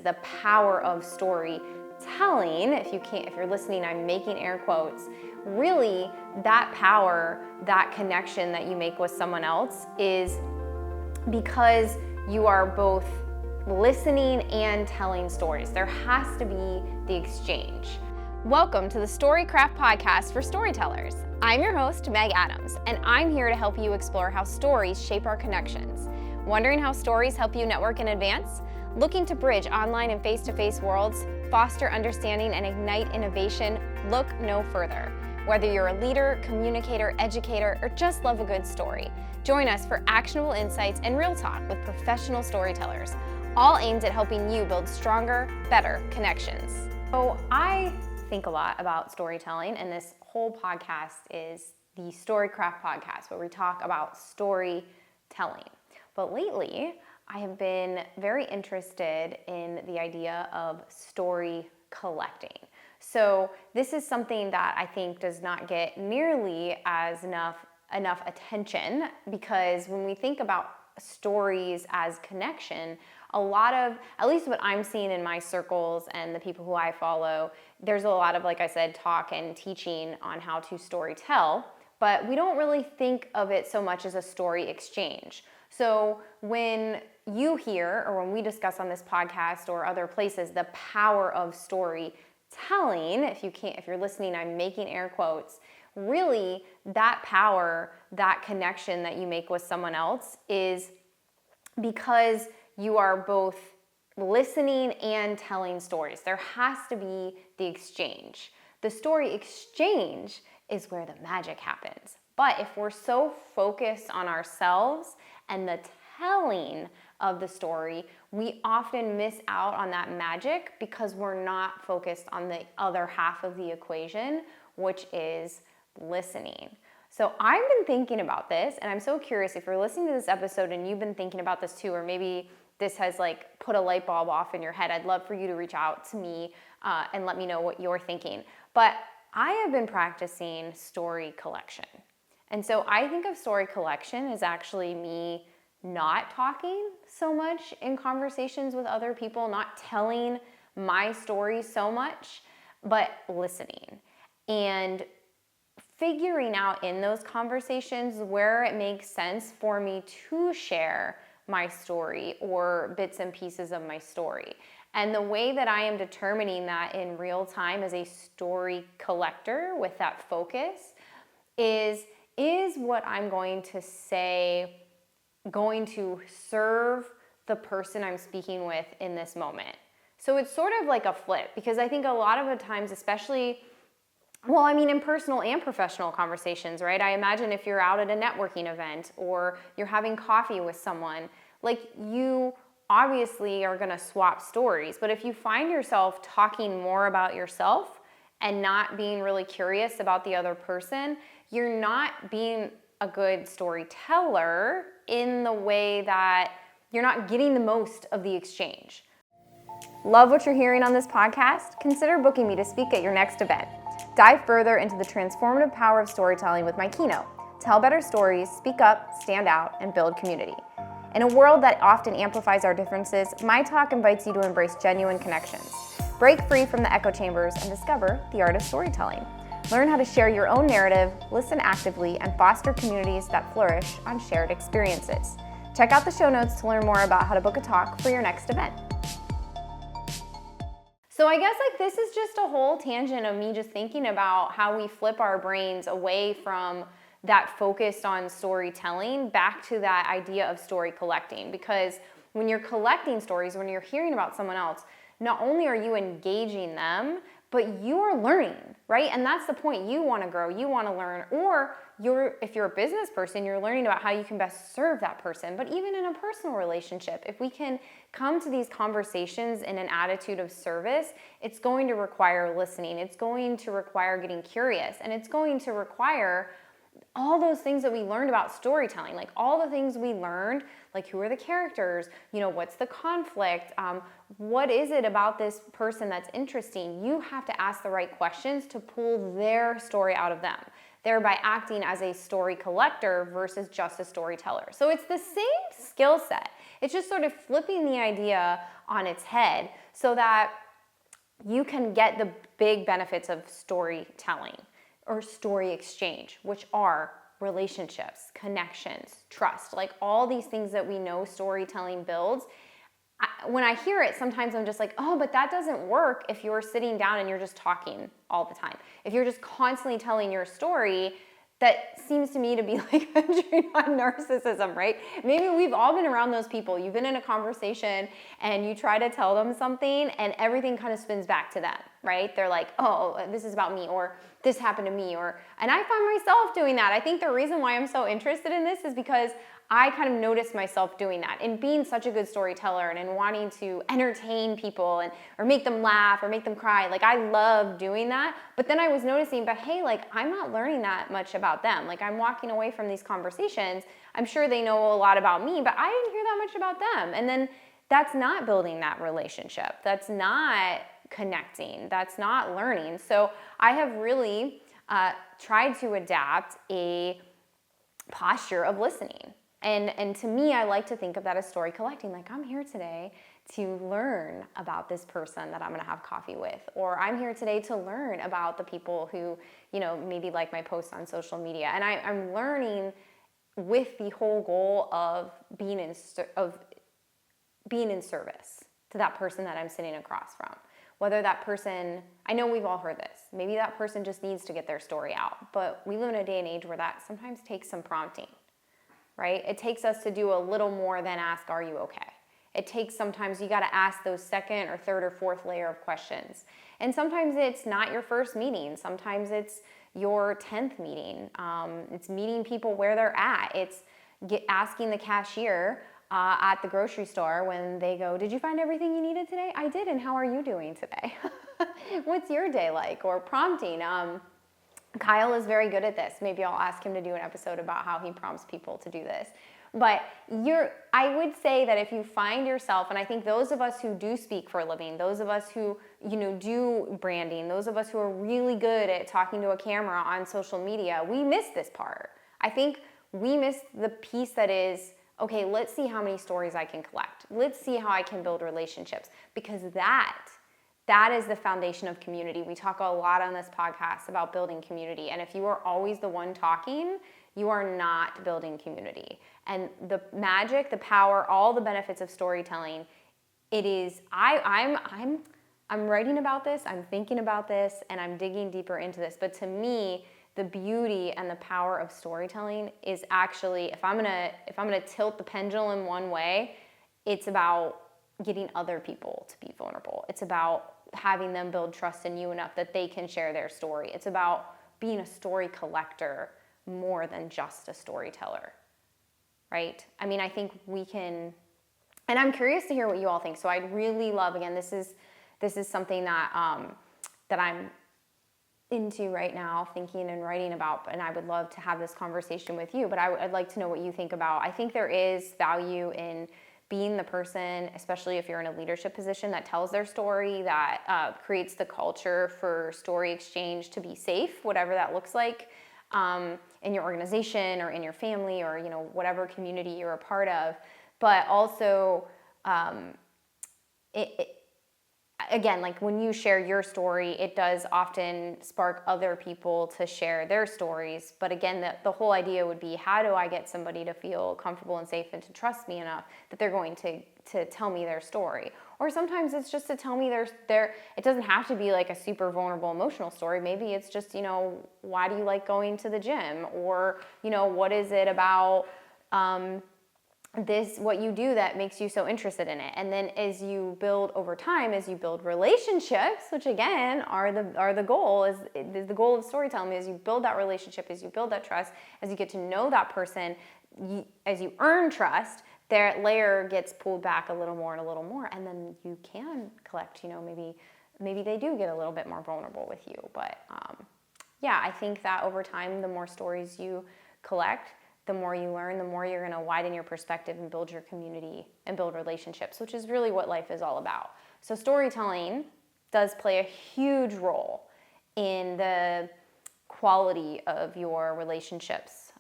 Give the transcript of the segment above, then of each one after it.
the power of storytelling. If you're listening, I'm making air quotes. Really, that power, that connection that you make with someone else is because you are both listening and telling stories. There has to be the exchange. Welcome to the Storycraft Podcast for storytellers. I'm your host, Meg Adams, and I'm here to help you explore how stories shape our connections. Wondering how stories help you network and advance? Looking to bridge online and face-to-face worlds, foster understanding, and ignite innovation? Look no further. Whether you're a leader, communicator, educator, or just love a good story, join us for actionable insights and real talk with professional storytellers, all aimed at helping you build stronger, better connections. So I think a lot about storytelling, and this whole podcast is the Storycraft Podcast, where we talk about storytelling. But lately, I have been very interested in the idea of story collecting. So this is something that I think does not get nearly as enough attention, because when we think about stories as connection, a lot of, at least what I'm seeing in my circles and the people who I follow, there's a lot of, like I said, talk and teaching on how to story tell, but we don't really think of it so much as a story exchange. So when you hear, or when we discuss on this podcast or other places, the power of storytelling, if you're listening, I'm making air quotes, really that power, that connection that you make with someone else is because you are both listening and telling stories. There has to be the exchange. The story exchange is where the magic happens. But if we're so focused on ourselves and the telling of the story, we often miss out on that magic because we're not focused on the other half of the equation, which is listening. So I've been thinking about this, and I'm so curious if you're listening to this episode and you've been thinking about this too, or maybe this has put a light bulb off in your head. I'd love for you to reach out to me and let me know what you're thinking. But I have been practicing story collection. And so I think of story collection as actually me not talking so much in conversations with other people, not telling my story so much, but listening and figuring out in those conversations where it makes sense for me to share my story or bits and pieces of my story. And the way that I am determining that in real time as a story collector with that focus is what I'm going to say going to serve the person I'm speaking with in this moment? So it's sort of like a flip, because I think a lot of the times, especially, in personal and professional conversations, right? I imagine if you're out at a networking event or you're having coffee with someone, you obviously are gonna swap stories. But if you find yourself talking more about yourself and not being really curious about the other person, you're not being a good storyteller in the way that you're not getting the most of the exchange. Love what you're hearing on this podcast? Consider booking me to speak at your next event. Dive further into the transformative power of storytelling with my keynote, Tell Better Stories, Speak Up, Stand Out, and Build Community. In a world that often amplifies our differences, my talk invites you to embrace genuine connections. Break free from the echo chambers and discover the art of storytelling. Learn how to share your own narrative, listen actively, and foster communities that flourish on shared experiences. Check out the show notes to learn more about how to book a talk for your next event. So I guess this is just a whole tangent of me just thinking about how we flip our brains away from that focus on storytelling back to that idea of story collecting. Because when you're collecting stories, when you're hearing about someone else, not only are you engaging them, but you are learning, right? And that's the point. You want to grow, you want to learn, or if you're a business person, you're learning about how you can best serve that person. But even in a personal relationship, if we can come to these conversations in an attitude of service, it's going to require listening. It's going to require getting curious, and it's going to require all those things that we learned about storytelling, all the things we learned, who are the characters, what's the conflict, what is it about this person that's interesting? You have to ask the right questions to pull their story out of them, thereby acting as a story collector versus just a storyteller. So it's the same skill set. It's just sort of flipping the idea on its head so that you can get the big benefits of storytelling or story exchange, which are relationships, connections, trust, like all these things that we know storytelling builds. When I hear it, sometimes I'm just like, oh, but that doesn't work if you're sitting down and you're just talking all the time. If you're just constantly telling your story, that seems to me to be like a drain on narcissism, right? Maybe we've all been around those people. You've been in a conversation and you try to tell them something and everything kind of spins back to them, right? They're like, oh, this is about me, or this happened to me, and I find myself doing that. I think the reason why I'm so interested in this is because I kind of noticed myself doing that and being such a good storyteller and in wanting to entertain people or make them laugh or make them cry. Like, I love doing that. But then I was noticing, but hey, like, I'm not learning that much about them. Like, I'm walking away from these conversations. I'm sure they know a lot about me, but I didn't hear that much about them. And then that's not building that relationship. That's not connecting. That's not learning. So I have really tried to adapt a posture of listening. And to me, I like to think of that as story collecting. Like, I'm here today to learn about this person that I'm going to have coffee with. Or I'm here today to learn about the people who, maybe like my posts on social media. And I'm learning with the whole goal of being in service to that person that I'm sitting across from. Whether that person, I know we've all heard this, maybe that person just needs to get their story out. But we live in a day and age where that sometimes takes some prompting. Right? It takes us to do a little more than ask, are you okay? It takes sometimes you got to ask those second or third or fourth layer of questions. And sometimes it's not your first meeting. Sometimes it's your 10th meeting. It's meeting people where they're at. It's asking the cashier at the grocery store when they go, did you find everything you needed today? I did, and how are you doing today? What's your day like? Or prompting. Kyle is very good at this. Maybe I'll ask him to do an episode about how he prompts people to do this. But I would say that if you find yourself, and I think those of us who do speak for a living, those of us who, do branding, those of us who are really good at talking to a camera on social media, we miss this part. I think we miss the piece that is, okay, let's see how many stories I can collect. Let's see how I can build relationships, because that is the foundation of community. We talk a lot on this podcast about building community. And if you are always the one talking, you are not building community. And the magic, the power, all the benefits of storytelling, it is, I'm writing about this, I'm thinking about this, and I'm digging deeper into this. But to me, the beauty and the power of storytelling is actually, if I'm gonna tilt the pendulum one way, it's about getting other people to be vulnerable. It's about having them build trust in you enough that they can share their story. It's about being a story collector more than just a storyteller, right? I mean, I think we can, and I'm curious to hear what you all think. So I'd really love, again, this is something that that I'm into right now, thinking and writing about, and I would love to have this conversation with you, but I'd like to know what you think about. I think there is value in being the person, especially if you're in a leadership position, that tells their story, that creates the culture for story exchange to be safe, whatever that looks like, in your organization or in your family or whatever community you're a part of. But also, again, like when you share your story, it does often spark other people to share their stories. But again, the whole idea would be, how do I get somebody to feel comfortable and safe and to trust me enough that they're going to tell me their story? Or sometimes it's just to tell me it doesn't have to be like a super vulnerable emotional story. Maybe it's just, why do you like going to the gym? Or, what is it about what you do that makes you so interested in it? And then as you build over time, as you build relationships, which again are the goal, is the goal of storytelling, as you build that relationship, as you build that trust, as you get to know that person, as you earn trust, their layer gets pulled back a little more and a little more, and then you can collect, maybe they do get a little bit more vulnerable with you. But yeah, I think that over time, the more stories you collect, the more you learn, the more you're going to widen your perspective and build your community and build relationships, which is really what life is all about. So storytelling does play a huge role in the quality of your relationships,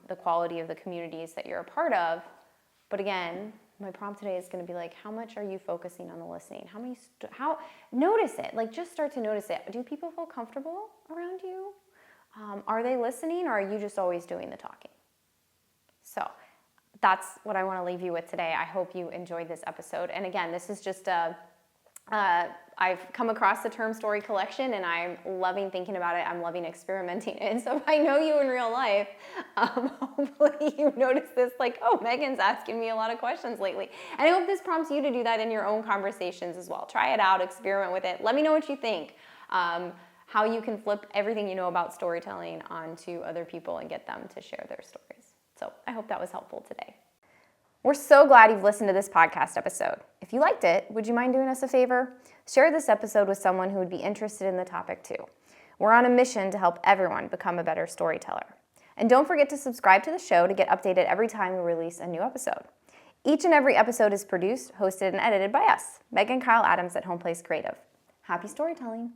the quality of the communities that you're a part of. But again, my prompt today is going to be like, how much are you focusing on the listening? How notice it. Like, just start to notice it. Do people feel comfortable around you? Are they listening, or are you just always doing the talking? So that's what I want to leave you with today. I hope you enjoyed this episode. And again, this is just I've come across the term story collection, and I'm loving thinking about it. I'm loving experimenting it. So if I know you in real life, hopefully you notice this, like, oh, Megan's asking me a lot of questions lately. And I hope this prompts you to do that in your own conversations as well. Try it out, experiment with it. Let me know what you think. How you can flip everything you know about storytelling onto other people and get them to share their stories. So I hope that was helpful today. We're so glad you've listened to this podcast episode. If you liked it, would you mind doing us a favor? Share this episode with someone who would be interested in the topic too. We're on a mission to help everyone become a better storyteller. And don't forget to subscribe to the show to get updated every time we release a new episode. Each and every episode is produced, hosted, and edited by us, Meg and Kyle Adams at Home Place Creative. Happy storytelling.